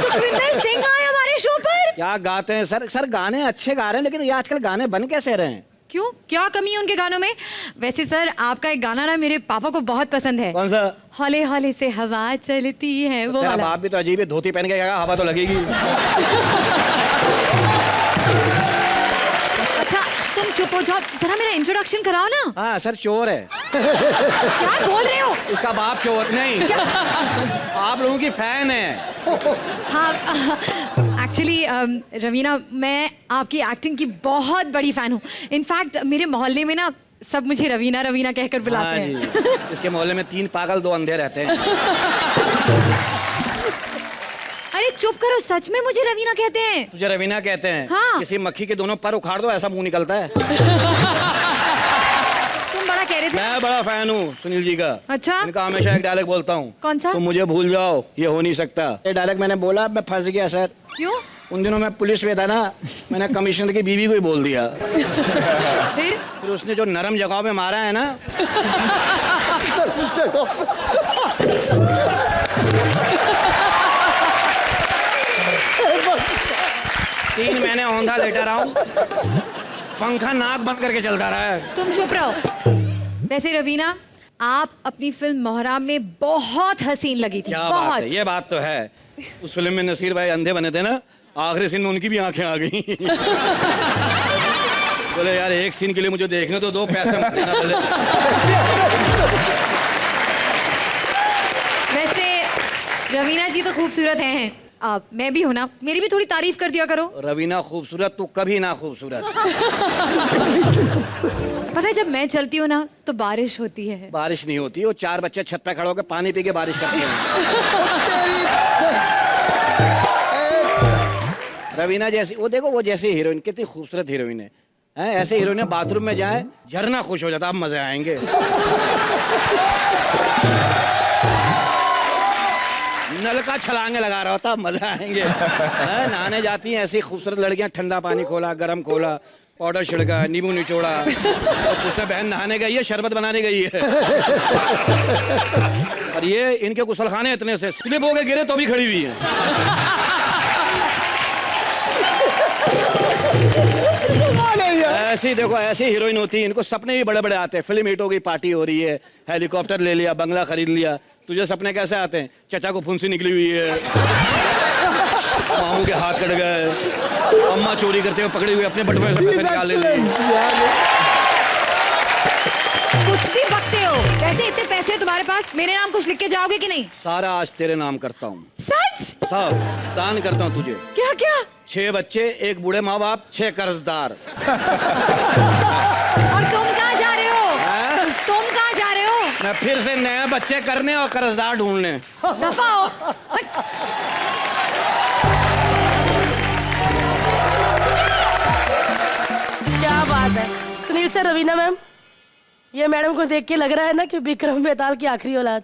सुखविंदर सिंह आए हमारे शो पर। क्या गाते हैं सर। सर गाने अच्छे गा रहे हैं, लेकिन ये आजकल गाने बन कैसे रहे हैं। क्यों, क्या कमी है उनके गानों में। वैसे सर आपका एक गाना ना मेरे पापा को बहुत पसंद है। कौन सा। हौले हौले से हवा चलती है, वो वाला। बाप भी तो अजीब है, धोती पहन के गया, हवा तो लगेगी। अच्छा तुम चुप हो जाओ, जरा मेरा इंट्रोडक्शन कराओ ना। हाँ सर चोर है। क्या बोल रहे हो। इसका बाप चोर नहीं, आप लोगों की फैन है। हाँ एक्चुअली रवीना, मैं आपकी एक्टिंग की बहुत बड़ी फैन हूँ। इनफैक्ट मेरे मोहल्ले में ना सब मुझे रवीना रवीना कहकर बुलाते हैं। जी। इसके मोहल्ले में 3 पागल 2 अंधे रहते हैं। अरे चुप करो, सच में मुझे रवीना कहते हैं। तुझे रवीना कहते हैं। हाँ। किसी मक्खी के दोनों पर उखाड़ दो, ऐसा मुंह निकलता है। तुम बड़ा कह रहे रहे थे? मैं बड़ा फैन हूँ सुनील जी का। अच्छा? इनका हमेशा एक डायलॉग बोलता हूँ। कौन सा? तुम मुझे भूल जाओ, ये हो नहीं सकता। ये डायलॉग मैंने बोला, मैं फंस गया सर। क्यों? उन दिनों मैं पुलिस में था ना, मैंने कमिश्नर की बीवी को ही बोल दिया। फिर उसने जो नरम जगह पे मारा है ना, 3 महीने औंधा लेटा रहा हूँ, पंखा नाक बंद करके चलता रहा है। तुम चुप रहो। वैसे रवीना, आप अपनी फिल्म मोहराम में बहुत हसीन लगी थी। क्या बात बहुत। है, ये बात तो है। उस फिल्म में नसीर भाई अंधे बने थे ना, आखिरी सीन में उनकी भी आंखें आ गई। बोले यार एक सीन के लिए मुझे देखने तो दो, पैसे मत देना बोले। वैसे रवीना जी तो खूबसूरत हैं। आप, मैं भी हूं ना, मेरी भी थोड़ी तारीफ कर दिया करो। रवीना खूबसूरत, तू कभी ना खूबसूरत। पता है, जब मैं चलती हूँ ना तो बारिश होती है। बारिश नहीं होती, वो 4 बच्चे छत पे खड़े होकर पानी पी के बारिश करते हैं। रवीना जैसी, वो देखो वो जैसी हीरोइन, कितनी खूबसूरत हीरोइन है। हैं, ऐसे हीरोइन बाथरूम में जाए, झरना खुश हो जाता, अब मजे आएंगे। नल का छलांगे लगा रहा होता, मजा आएंगे। हैं, नहाने जाती हैं ऐसी खूबसूरत लड़कियां, ठंडा पानी खोला, गरम खोला, पाउडर छिड़का, नींबू निचोड़ा, तो पूछते बहन नहाने गई है, शरबत बनाने गई है। और ये इनके गुसलखाने इतने से स्लिप हो के गिरे तो भी खड़ी हुई है। ऐसी देखो, ऐसी हीरोइन होती है, इनको सपने भी बड़े बड़े आते हैं। फिल्म हिट हो गई, पार्टी हो रही है, हेलीकॉप्टर ले लिया, बंगला खरीद लिया। तुझे सपने कैसे आते हैं? चचा को फुंसी निकली हुई है, मामू के हाथ कट गए, अम्मा चोरी करते हुए पकड़ी हुई, अपने बटुए से पैसे निकाल ले। कुछ भी बकते हो। वैसे इतने पैसे हैं तुम्हारे पास, मेरे नाम कुछ लिख के जाओगे कि नहीं? सारा आज तेरे नाम करता हूँ। सच? सब दान करता हूँ तुझे। क्या क्या? 6 बच्चे, 1 बूढ़े माँ बाप, 6 कर्जदार। और तुम कहाँ जा रहे हो? तुम कहाँ जा रहे हो? मैं फिर से नए बच्चे करने और कर्जदार ढूंढने। दफा हो। क्या बात है सुनील सर। रवीना मैम, ये मैडम को देख के लग रहा है ना कि विक्रम बेताल की आखिरी औलाद।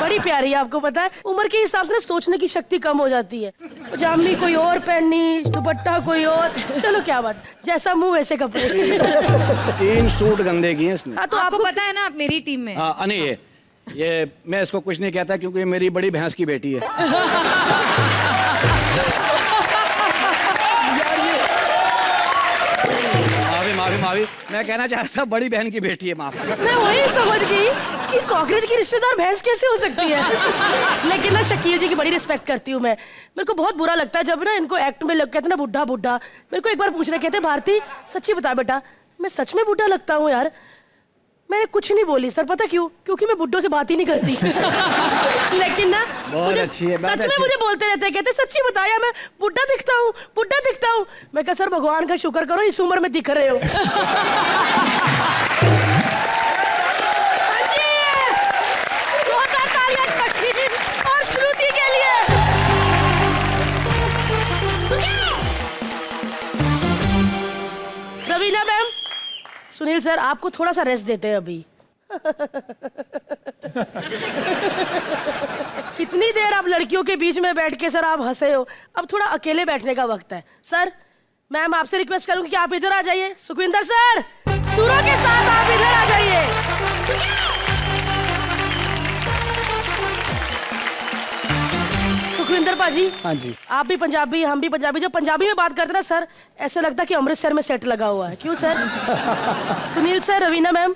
बड़ी प्यारी है, आपको पता है। उम्र के हिसाब से सोचने की शक्ति कम हो जाती है। जामनी कोई और पहननी, दुपट्टा कोई और, चलो क्या बात, जैसा मुंह वैसे कपड़े। 3 सूट गंदे किए इसने। हाँ, तो आपको पता है ना, आप मेरी टीम में। हाँ, नहीं ये मैं इसको कुछ नहीं कहता क्योंकि मेरी बड़ी भैंस की बेटी है। माफी, मैं कहना चाहता था बड़ी बहन की बेटी है, माफ। मैं वही समझ गई कि कॉकरोच की रिश्तेदार भैंस कैसे हो सकती है। लेकिन ना शकील जी की बड़ी रिस्पेक्ट करती हूँ मैं। मेरे को बहुत बुरा लगता है जब ना इनको एक्ट में लोग कहते हैं ना बुढ़ा बुढ़ा। मेरे को एक बार पूछ रहे, कहते भारती सच्ची बता बेटा, मैं सच में बुढ़ा लगता हूँ यार? मैंने कुछ नहीं बोली सर, पता क्यों? क्योंकि मैं बुड्ढों से बात ही नहीं करती। लेकिन ना अच्छी है, सच में मुझे बोलते रहते हैं, कहते सच्ची बताया मैं बुड्ढा दिखता हूँ, बुड्ढा दिखता हूँ। मैं कहा सर भगवान का शुक्र करो इस उम्र में दिख रहे हो। और श्रुति के लिए रवीना मैम, सुनील सर आपको थोड़ा सा रेस्ट देते हैं अभी। कितनी देर आप लड़कियों के बीच में बैठ के सर आप हंसे हो, अब थोड़ा अकेले बैठने का वक्त है। सर मैम आपसे रिक्वेस्ट करूंगी कि आप इधर आ जाइए। सुखविंदर सर, सुरों के साथ आप इधर आ जाइए। सुखविंदर पाजी, हाँ जी। आप भी पंजाबी, हम भी पंजाबी। जब पंजाबी में बात करते ना सर, ऐसा लगता कि अमृतसर में सेट लगा हुआ है। क्यों sir? Sunil sir, Raveena ma'am,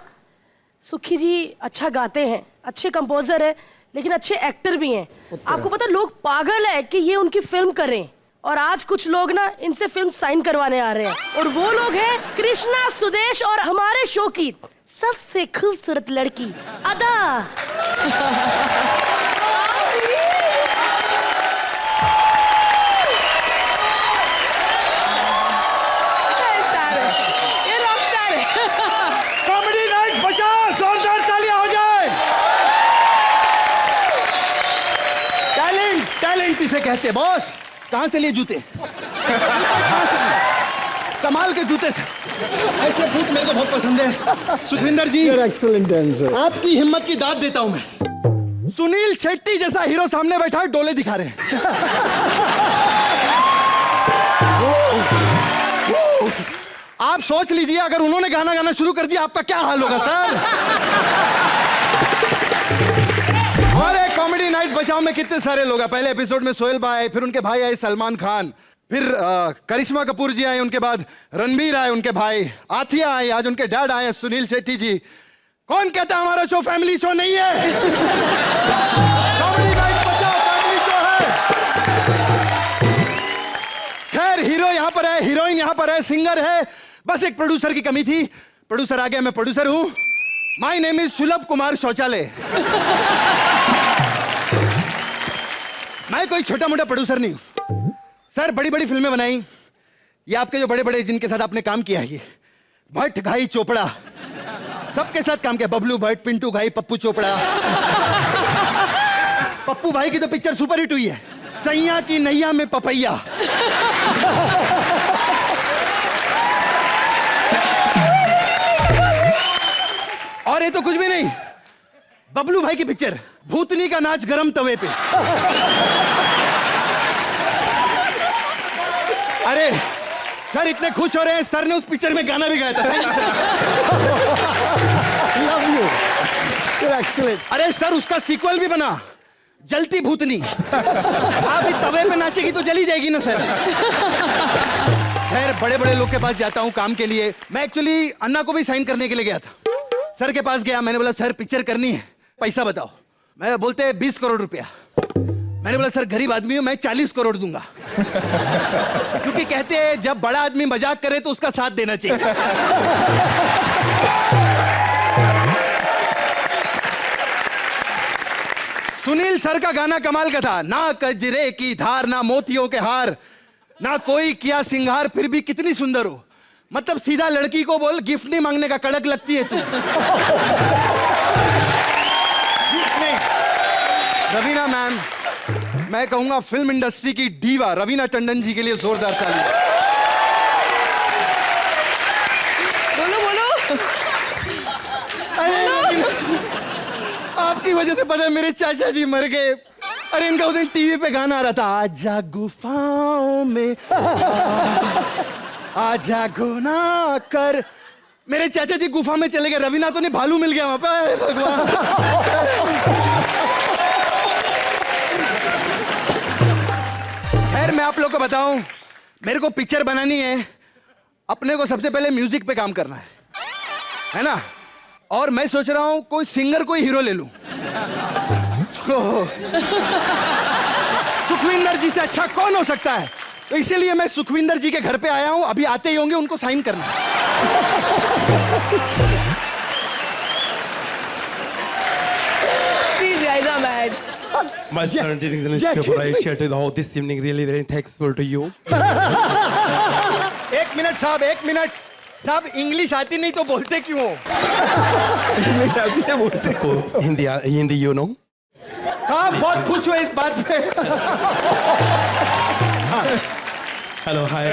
सुखी जी अच्छा गाते हैं, अच्छे कंपोजर है, लेकिन अच्छे एक्टर भी हैं। आपको पता लोग पागल है कि ये उनकी फिल्म करें, और आज कुछ लोग ना इनसे फिल्म साइन करवाने आ रहे हैं। और वो लोग हैं कृष्णा सुदेश और हमारे शो की सबसे खूबसूरत लड़की अदा। कॉमेडी नाइट 50 जोरदार तालियां हो जाए। टैलेंट इसे कहते हैं बॉस। कहां से लिए जूते? कमाल के जूते सर, ऐसे बूट मेरे को बहुत पसंद है। सुखविंदर जी, एक्सीलेंट आंसर। आपकी हिम्मत की दाद देता हूं मैं। सुनील शेट्टी जैसा हीरो सामने बैठा है, डोले दिखा रहे हैं। आप सोच लीजिए, अगर उन्होंने गाना गाना शुरू कर दिया आपका क्या हाल होगा सर। और एक कॉमेडी नाइट बचाओ में कितने सारे लोग हैं। पहले एपिसोड में सोहेल भाई आए, फिर उनके भाई आए सलमान खान, फिर करिश्मा कपूर जी आए, उनके बाद रणबीर आए, उनके भाई आथिया आए, आज उनके डैड आए सुनील शेट्टी जी। कौन कहता हमारा शो फैमिली शो नहीं है? कॉमेडी नाइट बचाओ फैमिली शो है। खैर, हीरो यहां पर है, हीरोइन यहां पर है, सिंगर है, बस एक प्रोड्यूसर की कमी थी। प्रोड्यूसर आ गया, मैं प्रोड्यूसर हूं। माय नेम इज सुलभ कुमार शौचालय। मैं कोई छोटा मोटा प्रोड्यूसर नहीं हूं सर। बड़ी बड़ी फिल्में बनाई, ये आपके जो बड़े बड़े जिनके साथ आपने काम किया है, ये भट्ट घाई चोपड़ा, सबके साथ काम किया। बबलू भट्ट, पिंटू घाई, पप्पू चोपड़ा। पप्पू भाई की तो पिक्चर सुपर हिट हुई है, सैया की नैया में पपैया। और ये तो कुछ भी नहीं, बबलू भाई की पिक्चर भूतनी का नाच गरम तवे पे। अरे सर, इतने खुश हो रहे हैं, सर ने उस पिक्चर में गाना भी गाया था। Love you, excellent. अरे सर, उसका सीक्वल भी बना, जलती भूतनी। आप इस तवे पे नाचेगी तो जली जाएगी ना सर। खैर, बड़े बड़े लोग के पास जाता हूं काम के लिए। मैं एक्चुअली अन्ना को भी साइन करने के लिए गया था। सर के पास गया, मैंने बोला सर पिक्चर करनी है, पैसा बताओ। मैं बोलते 20 करोड़ रुपया। मैंने बोला सर गरीब आदमी हूं, मैं 40 करोड़ दूंगा। क्योंकि कहते हैं जब बड़ा आदमी मजाक करे तो उसका साथ देना चाहिए। सुनील सर का गाना कमाल का था, ना कजरे की धार, ना मोतियों के हार, ना कोई किया सिंगार, फिर भी कितनी सुंदर हो। मतलब सीधा लड़की को बोल, गिफ्ट नहीं मांगने का, कड़क लगती है तू। नहीं, रवीना मैम, मैं कहूंगा फिल्म इंडस्ट्री की डीवा रवीना टंडन जी के लिए जोरदार ताली। बोलो बोलो। अरे रवीना, आपकी वजह से पता है मेरे चाचा जी मर गए। अरे इनका उधर टीवी पे गाना आ रहा था, आजा गुफाओं में आजा गुना कर। मेरे चाचा जी गुफा में चले गए, रवीना तो नहीं, भालू मिल गया वहां पर। अरे भगवान। खैर, मैं आप लोग को बताऊं, मेरे को पिक्चर बनानी है, अपने को सबसे पहले म्यूजिक पे काम करना है ना। और मैं सोच रहा हूं कोई सिंगर, कोई हीरो ले लूं। सुखविंदर जी से अच्छा कौन हो सकता है? तो इसीलिए मैं सुखविंदर जी के घर पे आया हूं, अभी आते ही होंगे, उनको साइन करना। These guys are mad. My son reading the newspaper I shared with all this evening, really very thankful to you. एक मिनट साहब, एक मिनट साहब, इंग्लिश आती नहीं तो बोलते क्यों हो? सबको हिंदी you know. हाँ, बहुत खुश हुए इस बात पे। हेलो हाय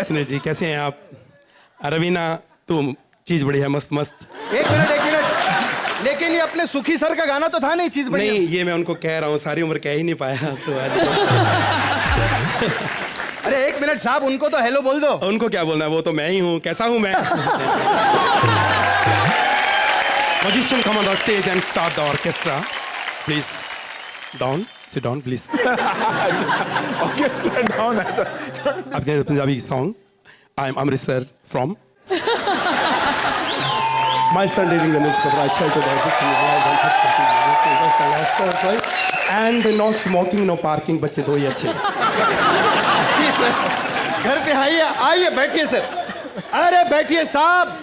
सुनील जी, कैसे हैं आप? रवीना, तुम चीज बड़ी है, मस्त मस्त। एक मिनट, लेकिन ये अपने सुखी सर का गाना तो था नहीं, चीज बड़ी। नहीं, ये मैं उनको कह रहा हूँ, सारी उम्र कह ही नहीं पाया तो आज। अरे एक मिनट साहब, उनको तो हेलो बोल दो। उनको क्या बोलना है, वो तो मैं ही हूँ। कैसा हूँ मैं? Magician, come on the stage and start the orchestra, please. Down, sit down, please. Orchestra down है तो। अपने Punjabi song. I'm Amritsar from. My son reading the newspaper. I sheltered out and no smoking, no parking. बच्चे दो ही अच्छे। घर पे आइए, आइए, बैठिए सर। अरे बैठिए साहब,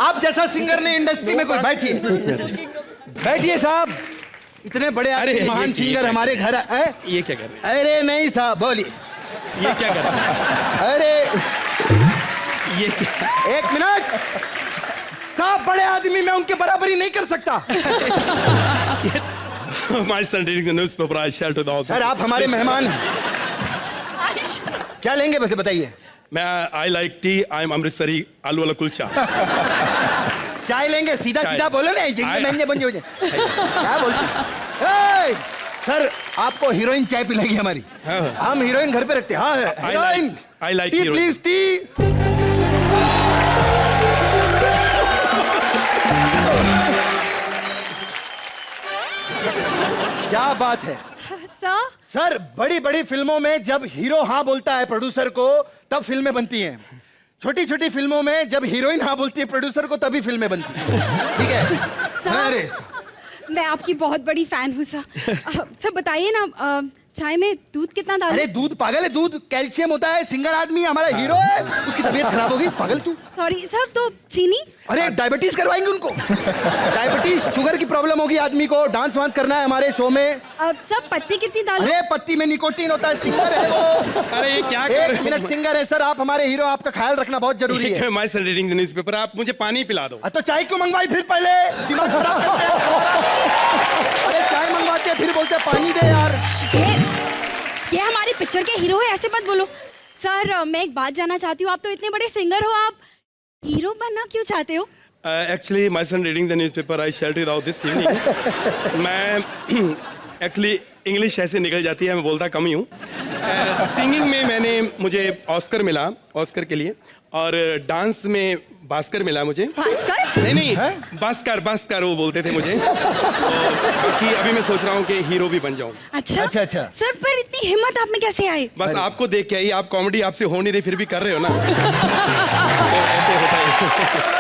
आप जैसा सिंगर ने इंडस्ट्री में कोई। बैठिए, बैठिए साहब, इतने बड़े महान सिंगर हमारे घर आए। ये क्या कर रहे हैं? अरे नहीं साहब, बोलिए। ये क्या कर रहे हैं? अरे ये क्या? एक मिनट साहब, बड़े आदमी मैं उनके बराबरी नहीं कर सकता। My son reading the newspaper. I sheltered out. Sir, आप हमारे मेहमान हैं। क्या लेंगे वैसे बताइए? मैं I like T, I am Amritsari आलू वाला कुलचा। चाय लेंगे, सीधा चाय। सीधा बोलो ना, जिंदगी महंगे बन जाओ। क्या बोलते? सर आपको हीरोइन चाय पिलाएगी हमारी। हाँ। हम हीरोइन घर पे रखते हैं। हाँ heroine, I like T heroine. Please, T. क्या बात है सर सर, बड़ी बड़ी फिल्मों में जब हीरो हाँ बोलता है प्रोड्यूसर को तब फिल्में बनती हैं। छोटी छोटी फिल्मों में जब हीरोइन हाँ बोलती है प्रोड्यूसर को तभी फिल्में बनती हैं। ठीक है? अरे मैं आपकी बहुत बड़ी फैन हूँ सर। सर बताइए ना, चाय में दूध कितना डालूं? अरे दूध पागल है, दूध कैल्शियम होता है। सिंगर आदमी है, हमारा हीरो है, उसकी तबीयत खराब होगी। पागल तू। सॉरी सर, तो चीनी? अरे डायबिटीज करवाएंगे उनको। डायबिटीज, शुगर की प्रॉब्लम होगी आदमी को। डांस वांस करना है हमारे शो में। सर पत्ती कितनी डालूं? अरे पत्ती में निकोटीन होता है, सिंगर है वो। अरे ये क्या कर एक रहे मिनट, सिंगर है सर आप हमारे हीरो, आपका ख्याल रखना बहुत जरूरी है। My son reading the newspaper, आप मुझे पानी पिला दो। तो चाय क्यों मंगवाई फिर? पहले दिमाग खराब करते हैं हमारा। अरे चाय मंगवाते हैं फिर बोलते हैं पानी दे यार। ये हमारी पिक्चर के हीरो है, ऐसे मत बोलो। सर मैं एक बात जानना चाहती हूँ, आप तो इतने बड़े सिंगर हो, आप हीरो बनना क्यों चाहते हो? Actually my son reading the newspaper, I shalt it out this evening. मैं एक्चुअली इंग्लिश ऐसे निकल जाती है, मैं बोलता कम ही हूँ। सिंगिंग में मुझे ऑस्कर मिला, ऑस्कर के लिए, और डांस में भास्कर मिला मुझे। भास्कर? नहीं भास्कर वो बोलते थे मुझे। तो बाकी अभी मैं सोच रहा हूँ कि हीरो भी बन जाऊँ। अच्छा अच्छा अच्छा। सर पर इतनी हिम्मत आप में कैसे आई? बस आपको देख के आई, आप कॉमेडी आपसे हो नहीं रही फिर भी कर रहे हो ना। तो ऐसे होता है।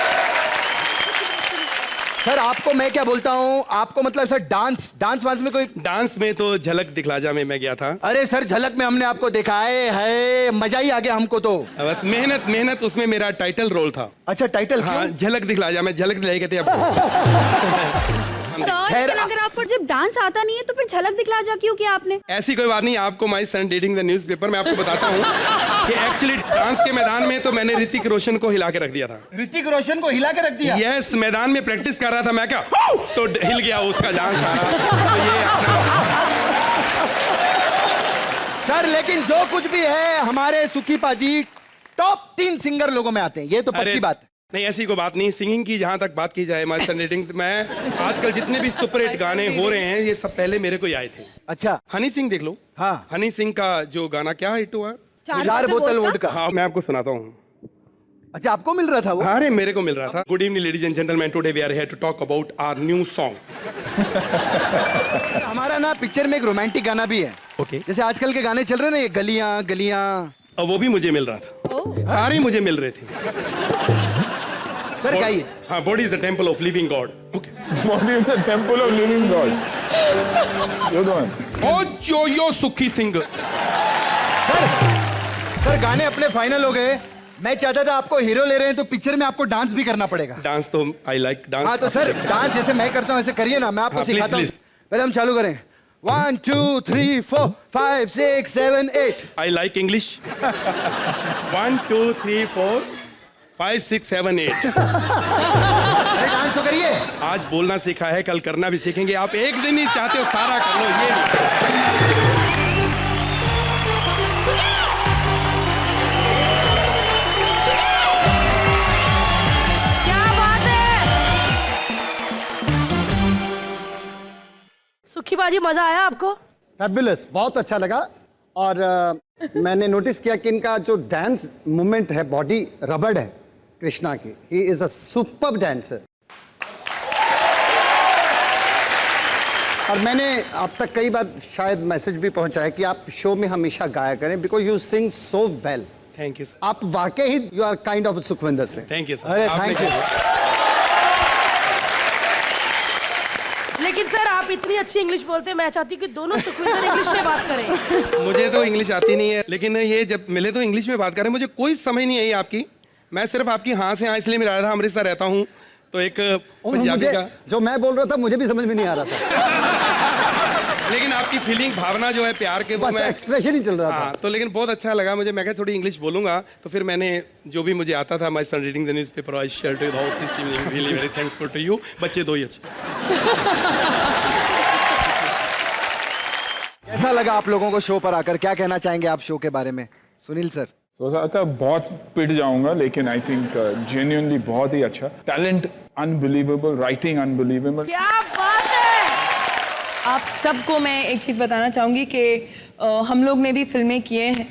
सर आपको मैं क्या बोलता हूँ, आपको मतलब सर डांस वांस में कोई? डांस में तो झलक दिखला जा में मैं गया था। अरे सर झलक में हमने आपको देखा है, मजा ही आ गया हमको तो। बस मेहनत उसमें मेरा टाइटल रोल था। अच्छा टाइटल? हाँ, झलक दिखला जा, मैं झलक दिलाई कहते आपको। सर लेकिन अगर आपको जब डांस आता नहीं है तो फिर झलक दिखला जा क्यों किया आपने? ऐसी कोई बात नहीं, आपको my son reading the newspaper मैं आपको बताता हूँ कि एक्चुअली डांस के मैदान में तो मैंने ऋतिक रोशन को हिला के रख दिया था। ऋतिक रोशन को हिला के रख दिया? यस, मैदान में प्रैक्टिस कर रहा था मैं, क्या तो हिल गया उसका डांस सारा। तो ये सर लेकिन जो कुछ भी है, हमारे सुखी पाजी टॉप 3 सिंगर लोगों में आते हैं, ये तो पक्की बात है। नहीं, ऐसी कोई बात नहीं। सिंगिंग की जहाँ तक बात की जाए, माय सन रीडिंग, मैं आजकल जितने भी सुपरहिट गाने हो रहे हैं ये सब पहले मेरे को ही आए थे। अच्छा। हनी सिंह देख लो। हाँ। हनी सिंह का जो गाना क्या हिट हुआ? 4 बोतल वोडका। हाँ, मैं आपको सुनाता हूँ। अच्छा आपको मिल रहा था वो? अरे मेरे को मिल रहा था। Good evening ladies and gentleman, today we are here to talk about our new song. हमारा ना पिक्चर में एक रोमांटिक गाना भी है। ओके। जैसे आजकल के गाने चल रहे हैं ना, ये गलियां गलियां, और वो भी मुझे मिल रहा था। सारे मुझे मिल रहे थे। सर गाइए। हाँ, body is the temple of living God. Body is the temple of living God. Good one. ओ जो सुखी सिंह। सर गाने अपने फाइनल हो गए। मैं चाहता था आपको हीरो ले रहे हैं तो पिक्चर में आपको डांस भी करना पड़ेगा। डांस तो आई लाइक डांस। हाँ तो सर डांस जैसे मैं करता हूँ ऐसे करिए ना, मैं आपको हाँ, सिखाता हूँ। please. पहले हम चालू करें। 1 2 3 4 5 6 7 8। I like English. 1 2 3 4 5 6 7 8। अरे डांस तो करिए। आज बोलना सीखा है, कल करना भी सीखेंगे। आप एक दिन ही चाहते हो सारा कर लो, ये नहीं। क्या बात है सुखी बाजी, मजा आया आपको? फैबुलस, बहुत अच्छा लगा। और मैंने नोटिस किया कि इनका जो डांस मूवमेंट है, बॉडी रबड़ है कृष्णा की। He is a superb dancer. और मैंने आप तक कई बार शायद मैसेज भी पहुंचाया कि आप शो में हमेशा गाया करें, because you sing so well. Thank you. आप वाकई ही you are kind of Sukhwinder Singh. Thank you sir. अरे थैंक यू। लेकिन सर आप इतनी अच्छी इंग्लिश बोलते हैं, मैं चाहती हूँ कि दोनों सुखविंदर इंग्लिश में बात करें। मुझे तो इंग्लिश आती नहीं है, लेकिन ये जब मिले तो इंग्लिश में बात करें। मुझे कोई समझ नहीं आई आपकी। मैं सिर्फ आपकी हाँ से हाँ इसलिए मिला रहा था, अमृतसर रहता हूँ तो एक पंजाबी मुझे का, जो मैं बोल रहा था मुझे भी समझ में नहीं आ रहा था। लेकिन आपकी फीलिंग, भावना जो है प्यार के, वो बस मैं एक्सप्रेशन ही चल रहा था। हाँ, तो लेकिन बहुत अच्छा लगा मुझे। मैं कहा थोड़ी इंग्लिश बोलूंगा, तो फिर मैंने जो भी मुझे आता था, my son reading the newspaper, I share to out this evening, really very thanksful to you. बच्चे दो ही अच्छे। कैसा लगा आप लोगों को शो पर आकर? क्या कहना चाहेंगे आप शो के बारे में, सुनील सर? सोचा था बहुत पिट जाऊंगा, लेकिन आई थिंक जेन्युइनली बहुत ही अच्छा, टैलेंट अनबिलीवेबल, राइटिंग अनबिलीवेबल। क्या बात है। आप सबको मैं एक चीज़ बताना चाहूँगी कि हम लोग ने भी फिल्में किए हैं,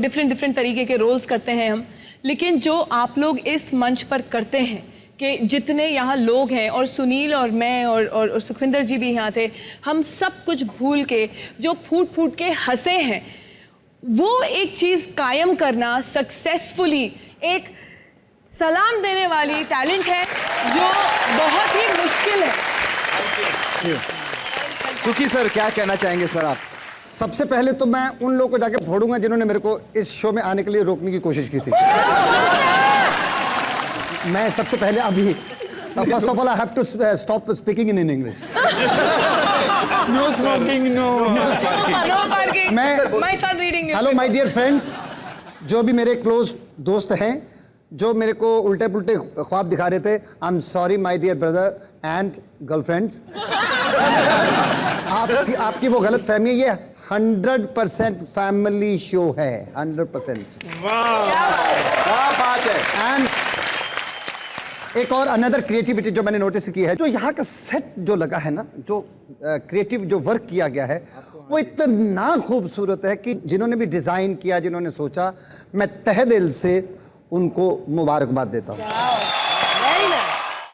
डिफरेंट तरीके के रोल्स करते हैं हम, लेकिन जो आप लोग इस मंच पर करते हैं कि जितने यहाँ लोग हैं, और सुनील और मैं और सुखविंदर जी भी यहाँ थे, हम सब कुछ भूल के जो फूट फूट के हंसे हैं, वो एक चीज़ कायम करना सक्सेसफुली एक सलाम देने वाली टैलेंट है जो बहुत ही मुश्किल है। सुखी सर, क्या कहना चाहेंगे सर आप? सबसे पहले तो मैं उन लोगों को जाके फोड़ूंगा जिन्होंने मेरे को इस शो में आने के लिए रोकने की कोशिश की थी। मैं सबसे पहले अभी first of all I have to stop speaking in English. No smoking, no parking. मैं my son reading. Hello my dear friends, जो भी मेरे क्लोज दोस्त हैं, जो मेरे को उल्टे पुल्टे ख्वाब दिखा रहे थे, I am sorry my dear brother and girlfriends. आपकी वो गलत फहमी है, ये 100% फैमिली शो है, 100%। क्या बात है। एंड एक और अनदर क्रिएटिविटी जो मैंने नोटिस की है, जो यहाँ का सेट जो लगा है ना, जो क्रिएटिव जो वर्क किया गया है, वो इतना खूबसूरत है कि जिन्होंने भी डिज़ाइन किया, जिन्होंने सोचा, मैं तहे दिल से उनको मुबारकबाद देता हूँ।